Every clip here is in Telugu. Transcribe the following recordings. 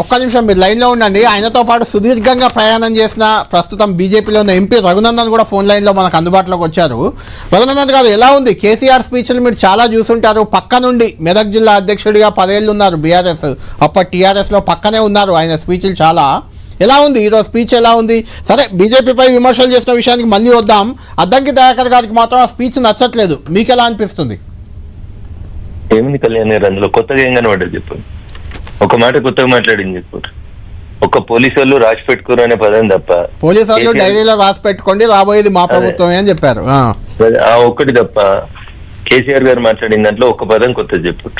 ఒక్క నిమిషం మీరు లైన్ లో ఉండండి. ఆయనతో పాటు సుదీర్ఘంగా ప్రయాణం చేసిన ప్రస్తుతం బీజేపీలో ఉన్న ఎంపీ రఘునందన్ కూడా ఫోన్ లైన్ లో మనకు అందుబాటులోకి వచ్చారు. రఘునందన్ గారు, ఎలా ఉంది కేసీఆర్ స్పీచ్లు? మీరు చాలా చూసుంటారు. పక్క నుండి మెదక్ జిల్లా అధ్యక్షుడిగా 10 ఏళ్ళు ఉన్నారు బీఆర్ఎస్, అప్పటి టీఆర్ఎస్ లో పక్కనే ఉన్నారు. ఆయన స్పీచ్లు చాలా. ఎలా ఉంది ఈరోజు స్పీచ్? ఎలా ఉంది? సరే, బీజేపీపై విమర్శలు చేసిన విషయానికి మళ్ళీ వద్దాం. అద్దంకి దయాకర్ గారికి మాత్రం ఆ స్పీచ్ నచ్చట్లేదు. మీకు ఎలా అనిపిస్తుంది? ఏమింది కళ్యాణ్ గారు, అందులో కొత్తగా ఏం కనబడ్డది చెప్పండి. ఒక మాట కొత్తగా మాట్లాడింది చెప్పండి. ఒక పోలీసు వాళ్ళు రాసి పెట్టుకోరు అనే పదం తప్ప, పోలీసు వాళ్ళు డైరీలో రాసి పెట్టుకోండి రాబోయేది మా ప్రభుత్వమే అని చెప్పారు. ఆ ఒక్కటి తప్ప కేసీఆర్ గారు మాట్లాడిన దాంట్లో ఒక పదం కొత్తది చెప్పు.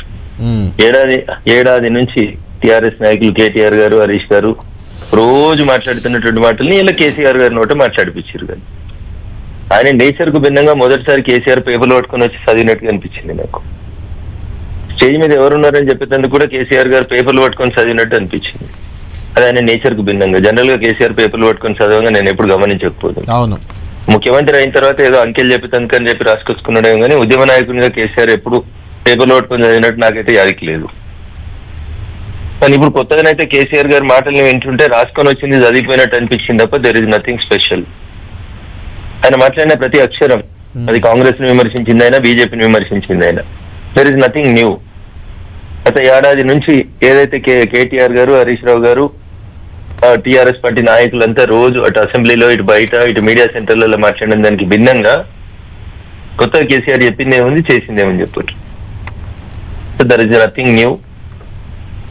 ఏడాది నుంచి టిఆర్ఎస్ నాయకులు కేటీఆర్ గారు, హరీష్ గారు రోజు మాట్లాడుతున్నటువంటి మాటల్ని ఇలా కేసీఆర్ గారి నోట మాట్లాడిపించారు. కానీ ఆయన నేచర్ కు భిన్నంగా మొదటిసారి కేసీఆర్ పేపర్లు పట్టుకుని వచ్చి చదివినట్టుగా అనిపించింది నాకు. స్టేజ్ మీద ఎవరున్నారని చెప్పేందుకు కూడా కేసీఆర్ గారు పేపర్లు పట్టుకొని చదివినట్టు అనిపించింది. అది ఆయన నేచర్ కు భిన్నంగా. జనరల్ గా కేసీఆర్ పేపర్లు పట్టుకొని చదవగా నేను ఎప్పుడు గమనించకపోతున్నాను. ముఖ్యమంత్రి అయిన తర్వాత ఏదో అంకెలు చెప్పేందుకు అని చెప్పి రాసుకొచ్చుకున్నాడేమో కానీ ఉద్యమ నాయకునిగా కేసీఆర్ ఎప్పుడు పేపర్లు పట్టుకొని చదివినట్టు నాకైతే యాదికి లేదు. కానీ ఇప్పుడు కొత్తగానైతే కేసీఆర్ గారి మాటల్ని వింటుంటే రాసుకొని వచ్చింది చదివిపోయినట్టు అనిపించింది తప్ప దెర్ ఇస్ నథింగ్ స్పెషల్. ఆయన మాట్లాడిన ప్రతి అక్షరం అది కాంగ్రెస్ ని విమర్శించింది అయినా, బీజేపీని విమర్శించింది అయినా, దెర్ ఇస్ నథింగ్ న్యూ. గత ఏడాది నుంచి ఏదైతే కేటీఆర్ గారు, హరీష్ రావు గారు, టీఆర్ఎస్ పార్టీ నాయకులంతా రోజు అటు అసెంబ్లీలో, ఇటు బయట, ఇటు మీడియా సెంటర్లలో మాట్లాడిన దానికి భిన్నంగా కొత్తగా కేసీఆర్ చెప్పింది ఏముంది, చేసింది ఏమని చెప్పొచ్చు. So there is nothing new.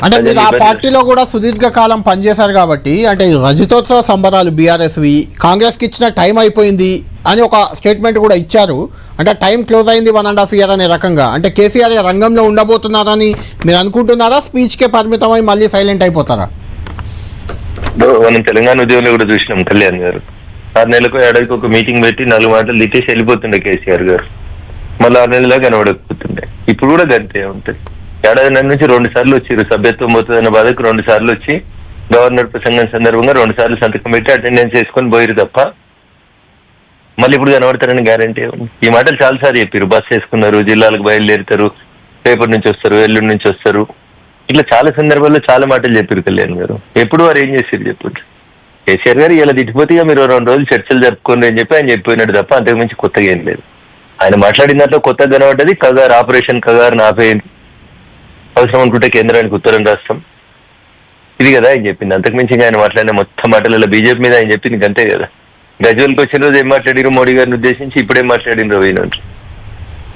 అంటే మీరు ఆ పార్టీలో కూడా సుదీర్ఘకాలం పనిచేశారు కాబట్టి, అంటే రజతోత్సవ సంబరాలు బీఆర్ఎస్వి కాంగ్రెస్కి ఇచ్చిన టైం అయిపోయింది అని ఒక స్టేట్మెంట్ కూడా ఇచ్చారు. అంటే టైం క్లోజ్ అయింది 1.5 years అనే రకంగా. అంటే కేసీఆర్ రంగంలో ఉండబోతున్నారని మీరు అనుకుంటున్నారా? స్పీచ్కే పరిమితమై మళ్ళీ సైలెంట్ అయిపోతారా? మనం తెలంగాణ ఉద్యోగంలో కూడా చూసినాం కళ్యాణ్ గారు 6 నెలలకు ఏడాదికి ఒక మీటింగ్ పెట్టి 4 మాటలు తిట్టేసి వెళ్ళిపోతుండే కేసీఆర్ గారు. మళ్ళీ 6 నెలలా కనబడకపోతుండే. ఇప్పుడు కూడా గంతే ఉంటుంది. ఏడాది నుంచి 2 సార్లు వచ్చారు. సభ్యత్వం పోతుందన్న బాధకు 2 సార్లు వచ్చి గవర్నర్ ప్రసంగం సందర్భంగా 2 సార్లు సంతకం పెట్టి అటెండెన్స్ చేసుకొని పోయారు తప్ప మళ్ళీ ఇప్పుడు కనబడతారని గ్యారంటీ. ఈ మాటలు చాలాసార్లు చెప్పారు. బస్ వేసుకున్నారు, జిల్లాలకు బయలుదేరుతారు, రేపటి నుంచి వస్తారు, ఎల్లుండి నుంచి వస్తారు, ఇట్లా చాలా సందర్భాల్లో చాలా మాటలు చెప్పారు కళ్యాణ్ గారు. ఎప్పుడు వారు ఏం చేశారు చెప్పండి. కేసీఆర్ గారు ఇలా తిట్టిపోతే మీరు 2 రోజులు చర్చలు జరుపుకోండి అని చెప్పి ఆయన చెప్పిపోయినాడు తప్ప అంతకుమించి కొత్తగా ఏం లేదు. ఆయన మాట్లాడిన దాంట్లో కొత్తగా కనబడ్డది కగారు, ఆపరేషన్ కగారు ఆపేయండి, అవసరం అనుకుంటే కేంద్రానికి ఉత్తరం రాస్తాం, ఇది కదా ఆయన చెప్పింది. అంతకుమించి ఆయన మాట్లాడిన మొత్తం మాటలలో బీజేపీ మీద ఆయన చెప్పింది అంతే కదా. గజ్వేల్కి వచ్చిన రోజు ఏం మాట్లాడిరు మోడీ గారిని ఉద్దేశించి, ఇప్పుడేం మాట్లాడిన పోయినారు.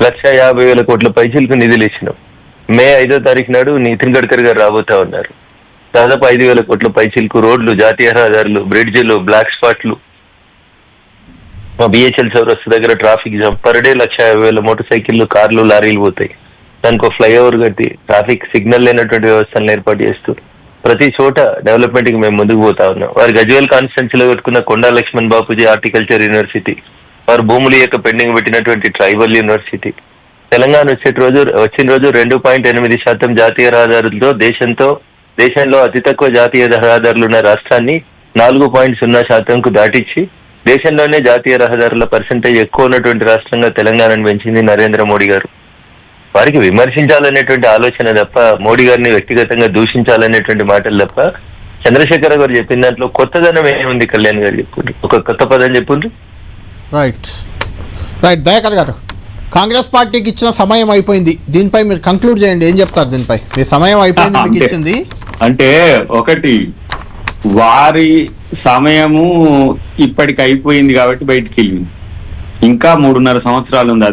1,50,000 కోట్ల పైసలకు నిధులు ఇచ్చినాం. మే 5వ తారీఖు నాడు నితిన్ గడ్కరీ గారు రాబోతా ఉన్నారు. దాదాపు 5,000 కోట్ల పైసలకు రోడ్లు, జాతీయ రహదారులు, బ్రిడ్జిలు, బ్లాక్ స్పాట్లు, మా బిహెచ్ఎల్ చౌరస్తా దగ్గర traffic jam, per day 1,50,000 motor సైకిళ్లు, కార్లు, లారీలు పోతాయి. దానికి ఒక ఫ్లైఓవర్ కట్టి ట్రాఫిక్ సిగ్నల్ లేనటువంటి వ్యవస్థలను ఏర్పాటు చేస్తూ ప్రతి చోట డెవలప్మెంట్ కి మేము ముందుకు పోతా ఉన్నాం. వారు గజ్వేల్ కాన్స్టిట్యున్సీలో పెట్టుకున్న కొండా లక్ష్మణ్ బాపూజీ హార్టికల్చర్ యూనివర్సిటీ, వారు భూములు యొక్క పెండింగ్ పెట్టినటువంటి ట్రైబల్ యూనివర్సిటీ, తెలంగాణ వచ్చిన రోజు 2.8% జాతీయ రహదారులతో దేశంలో అతి తక్కువ జాతీయ రహదారులు ఉన్న రాష్ట్రాన్ని 4.0%కు దాటించి దేశంలోనే జాతీయ రహదారుల పర్సెంటేజ్ ఎక్కువ ఉన్నటువంటి రాష్ట్రంగా తెలంగాణను పెంచింది నరేంద్ర మోడీ గారు. వారికి విమర్శించాలనేటువంటి ఆలోచన తప్ప, మోడీ గారిని వ్యక్తిగతంగా దూషించాలనేటువంటి మాటలు తప్ప చంద్రశేఖర్ గారు చెప్పిన దాంట్లో కొత్తదనం ఏముంది కళ్యాణ్ గారు చెప్పుండ్రు, ఒక కొత్త పదం చెప్పుండ్రు. రైట్ దయాకర్ గారు, కాంగ్రెస్ పార్టీకి ఇచ్చిన సమయం అయిపోయింది, దీనిపై మీరు కంక్లూడ్ చేయండి. ఏం చెప్తారు దీనిపై? మీ సమయం అయిపోయింది, మీకు ఇచ్చింది. అంటే ఒకటి, వారి సమయము ఇప్పటికి అయిపోయింది కాబట్టి బయటికి వెళ్ళింది. ఇంకా 3.5 సంవత్సరాలు ఉంది.